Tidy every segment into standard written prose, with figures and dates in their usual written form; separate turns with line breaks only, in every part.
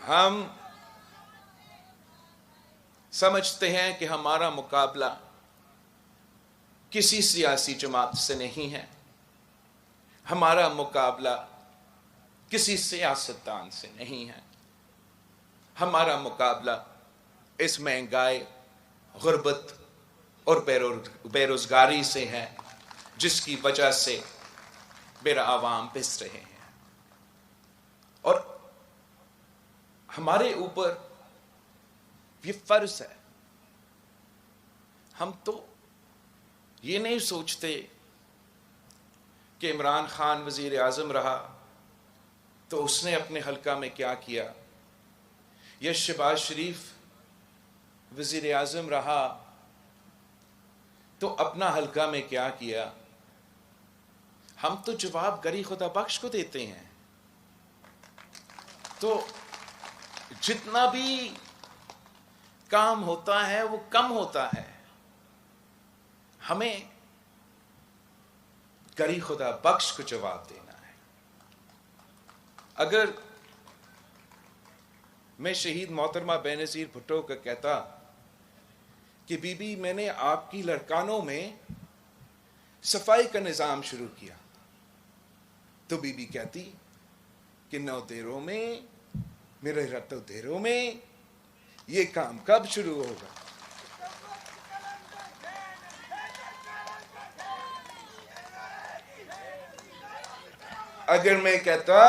ہم سمجھتے ہیں کہ ہمارا مقابلہ کسی سیاسی جماعت سے نہیں ہے، ہمارا مقابلہ کسی سیاستدان سے نہیں ہے، ہمارا مقابلہ اس مہنگائی، غربت اور بے روزگاری سے ہے، جس کی وجہ سے میرا عوام پس رہے ہیں۔ اور ہمارے اوپر یہ فرض ہے، ہم تو یہ نہیں سوچتے کہ عمران خان وزیر اعظم رہا تو اس نے اپنے حلقہ میں کیا کیا، یا شہباز شریف وزیر اعظم رہا تو اپنا حلقہ میں کیا کیا۔ ہم تو جواب گری خدا بخش کو دیتے ہیں۔ تو جتنا بھی کام ہوتا ہے وہ کم ہوتا ہے، ہمیں گری خدا بخش کو جواب دینا ہے۔ اگر میں شہید محترمہ بے نظیر بھٹو کو کہتا کہ بی بی میں نے آپ کی لڑکانوں میں صفائی کا نظام شروع کیا، تو بی بی کہتی کہ 9 دیروں میں، میرے رتو دیروں میں یہ کام کب شروع ہوگا؟ اگر میں کہتا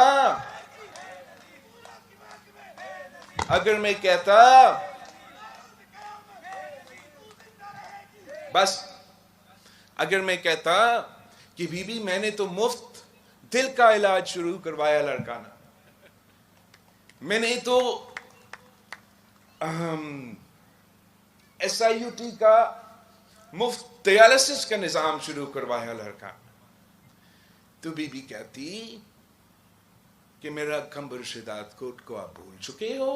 کہ بی بی میں نے تو مفت دل کا علاج شروع کروایا لڑکانہ، میں نے تو SIUT کا مفت ڈیالسس کا نظام شروع کروایا لڑکانہ، تو بی بی کہتی کہ میرا کمبر شداد کوٹ کو آپ بھول چکے ہو۔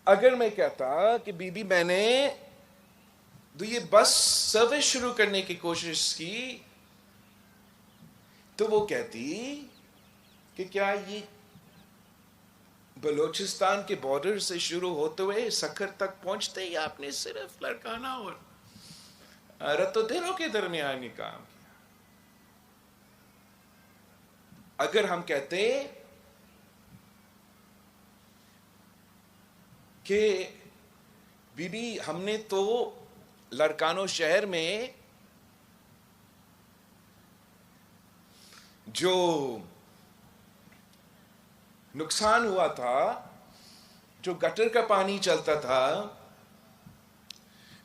اگر میں کہتا کہ بی بی میں نے تو یہ بس سروس شروع کرنے کی کوشش کی، تو وہ کہتی کہ کیا یہ بلوچستان کے بارڈر سے شروع ہوتے ہوئے سکھر تک پہنچتے ہی آپ نے صرف لڑکانہ اور رتو دیروں کے درمیان ہی کام کیا۔ اگر ہم کہتے کہ بی بی ہم نے تو لڑکانوں شہر میں جو نقصان ہوا تھا، جو گٹر کا پانی چلتا تھا،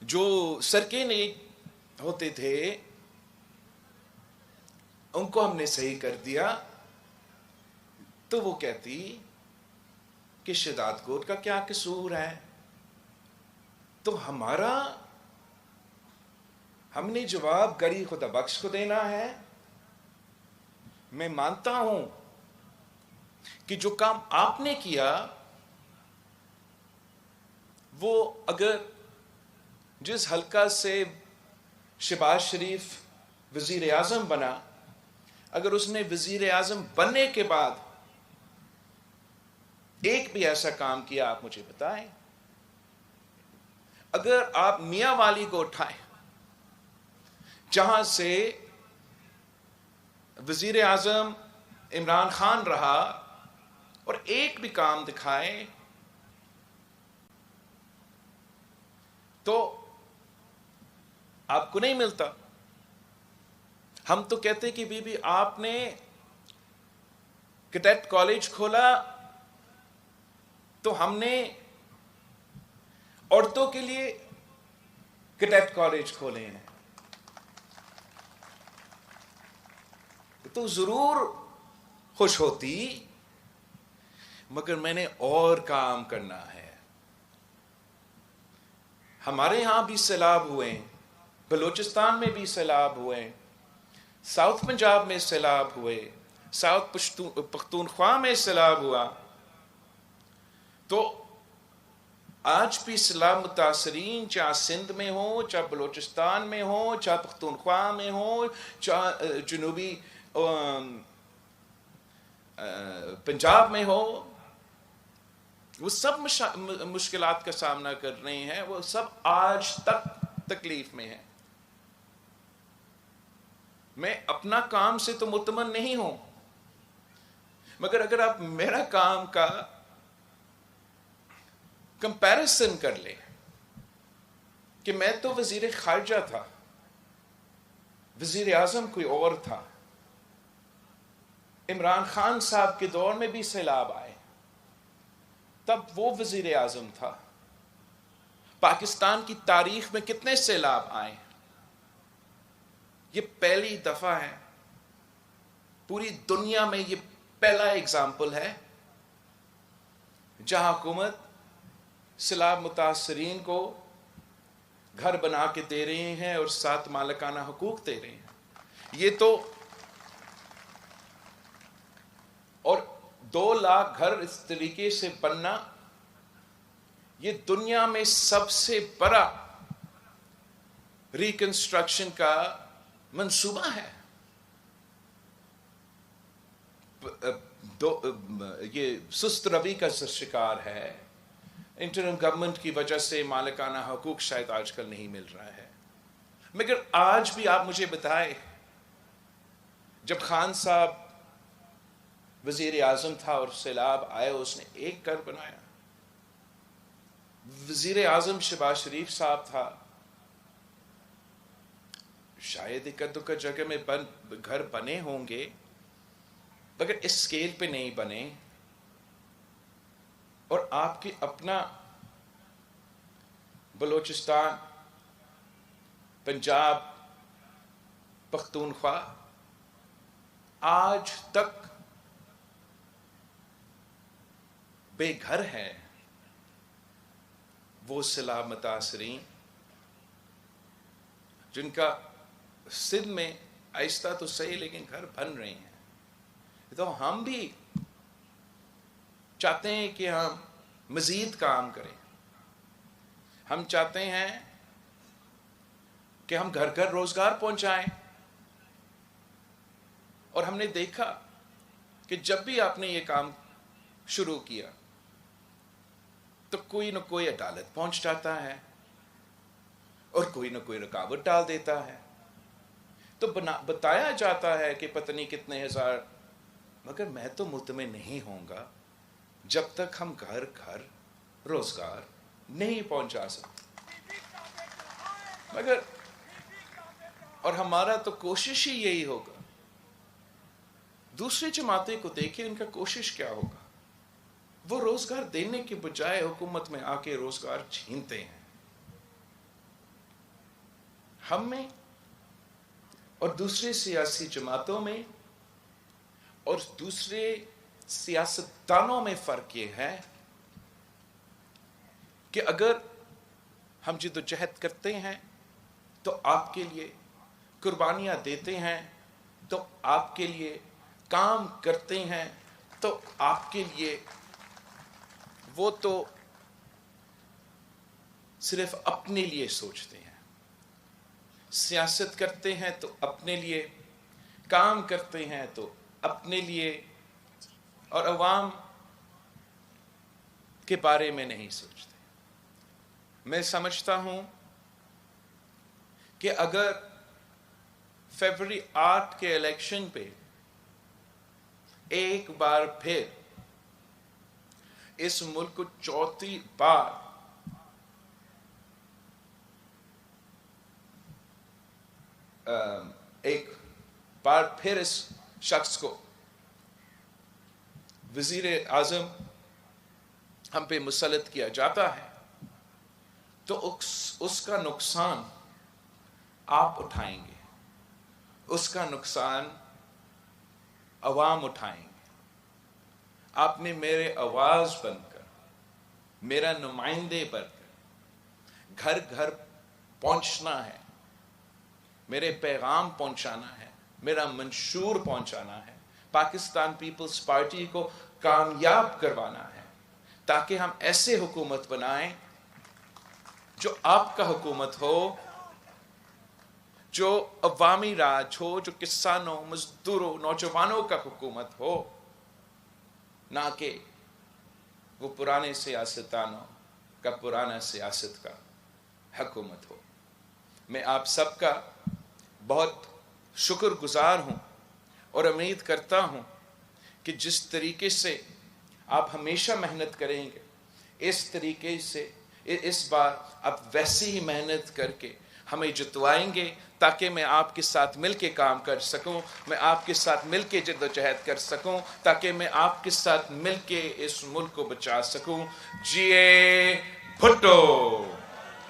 جو سڑکیں نہیں ہوتے تھے، ان کو ہم نے صحیح کر دیا، تو وہ کہتی کہ شداد کوٹ کا کیا قصور ہے؟ تو ہم نے جواب گری خدا بخش کو دینا ہے۔ میں مانتا ہوں کہ جو کام آپ نے کیا وہ اگر جس حلقہ سے شہباز شریف وزیر اعظم بنا، اگر اس نے وزیر اعظم بننے کے بعد ایک بھی ایسا کام کیا، آپ مجھے بتائیں۔ اگر آپ میاں والی کو اٹھائیں جہاں سے وزیر اعظم عمران خان رہا، اور ایک بھی کام دکھائیں، تو آپ کو نہیں ملتا۔ ہم تو کہتے کہ بی بی آپ نے کیڈٹ کالج کھولا تو ہم نے عورتوں کے لیے کیڈٹ کالج کھولے ہیں، تو ضرور خوش ہوتی، مگر میں نے اور کام کرنا ہے۔ ہمارے ہاں بھی سیلاب ہوئے، بلوچستان میں بھی سیلاب ہوئے، ساؤتھ پنجاب میں سیلاب ہوئے، ساؤتھ پختونخوا میں سیلاب ہوا، تو آج بھی سیلاب متاثرین چاہے سندھ میں ہو، چاہے بلوچستان میں ہو، چاہے پختونخوا میں ہو، چاہے جنوبی پنجاب میں ہو، وہ سب مشکلات کا سامنا کر رہے ہیں، وہ سب آج تک تکلیف میں ہیں۔ میں اپنا کام سے تو مطمئن نہیں ہوں، مگر اگر آپ میرا کام کا کمپیرزن کر لیں کہ میں تو وزیر خارجہ تھا، وزیر اعظم کوئی اور تھا، عمران خان صاحب کے دور میں بھی سیلاب آئے، تب وہ وزیر اعظم تھا۔ پاکستان کی تاریخ میں کتنے سیلاب آئے، یہ پہلی دفعہ ہے پوری دنیا میں، یہ پہلا اگزامپل ہے جہاں حکومت سیلاب متاثرین کو گھر بنا کے دے رہے ہیں اور ساتھ مالکانہ حقوق دے رہے ہیں۔ یہ تو اور 2 لاکھ گھر اس طریقے سے بننا، یہ دنیا میں سب سے بڑا ریکنسٹرکشن کا منصوبہ ہے۔ یہ سست روی کا شکار ہے، انٹرم گورنمنٹ کی وجہ سے مالکانہ حقوق شاید آج کل نہیں مل رہا ہے۔ مگر آج بھی آپ مجھے بتائیں، جب خان صاحب وزیر اعظم تھا اور سیلاب آئے، اس نے ایک گھر بنایا۔ وزیر اعظم شہباز شریف صاحب تھا، شاید ایک دو جگہ میں گھر بنے ہوں گے، مگر اس سکیل پہ نہیں بنے۔ اور آپ کی اپنا بلوچستان، پنجاب، پختونخوا آج تک بے گھر ہے۔ وہ سیلاب متاثرین جن کا سندھ میں آہستہ تو صحیح لیکن گھر بن رہے ہیں، تو ہم بھی چاہتے ہیں کہ ہم مزید کام کریں۔ ہم چاہتے ہیں کہ ہم گھر گھر روزگار پہنچائیں، اور ہم نے دیکھا کہ جب بھی آپ نے یہ کام شروع کیا تو کوئی نہ کوئی عدالت پہنچ جاتا ہے اور کوئی نہ کوئی رکاوٹ ڈال دیتا ہے، تو بتایا جاتا ہے کہ پتہ نہیں کتنے ہزار، مگر میں تو مطمئن نہیں ہوں گا جب تک ہم گھر گھر روزگار نہیں پہنچا سکتے۔ مگر اور ہمارا تو کوشش ہی یہی ہوگا۔ دوسری جماعتیں کو دیکھیں، ان کا کوشش کیا ہوگا؟ وہ روزگار دینے کے بجائے حکومت میں آ کے روزگار چھینتے ہیں۔ ہم میں اور دوسرے سیاسی جماعتوں میں اور دوسرے سیاستدانوں میں فرق یہ ہے کہ اگر ہم جدوجہد کرتے ہیں تو آپ کے لیے قربانیاں دیتے ہیں، تو آپ کے لیے کام کرتے ہیں، تو آپ کے لیے وہ تو صرف اپنے لیے سوچتے ہیں۔ سیاست کرتے ہیں تو اپنے لیے، کام کرتے ہیں تو اپنے لیے، اور عوام کے بارے میں نہیں سوچتے۔ میں سمجھتا ہوں کہ اگر فروری 8 کے الیکشن پہ ایک بار پھر اس ملک کو چوتھی بار ایک بار پھر اس شخص کو وزیر اعظم ہم پہ مسلط کیا جاتا ہے، تو اس کا نقصان آپ اٹھائیں گے، اس کا نقصان عوام اٹھائیں گے۔ آپ نے میرے آواز بن کر، میرا نمائندے بن کر گھر گھر پہنچنا ہے، میرے پیغام پہنچانا ہے، میرا منشور پہنچانا ہے، پاکستان پیپلز پارٹی کو کامیاب کروانا ہے، تاکہ ہم ایسے حکومت بنائیں جو آپ کا حکومت ہو، جو عوامی راج ہو، جو کسانوں، مزدوروں، نوجوانوں کا حکومت ہو، نہ کہ وہ پرانے سیاستدانوں کا پرانا سیاست کا حکومت ہو۔ میں آپ سب کا بہت شکر گزار ہوں اور امید کرتا ہوں کہ جس طریقے سے آپ ہمیشہ محنت کریں گے، اس طریقے سے اس بار آپ ویسی ہی محنت کر کے ہمیں جتوائیں گے، تاکہ میں آپ کے ساتھ مل کے کام کر سکوں، میں آپ کے ساتھ مل کے جد و جہد کر سکوں، تاکہ میں آپ کے ساتھ مل کے اس ملک کو بچا سکوں۔ جیے بھٹو!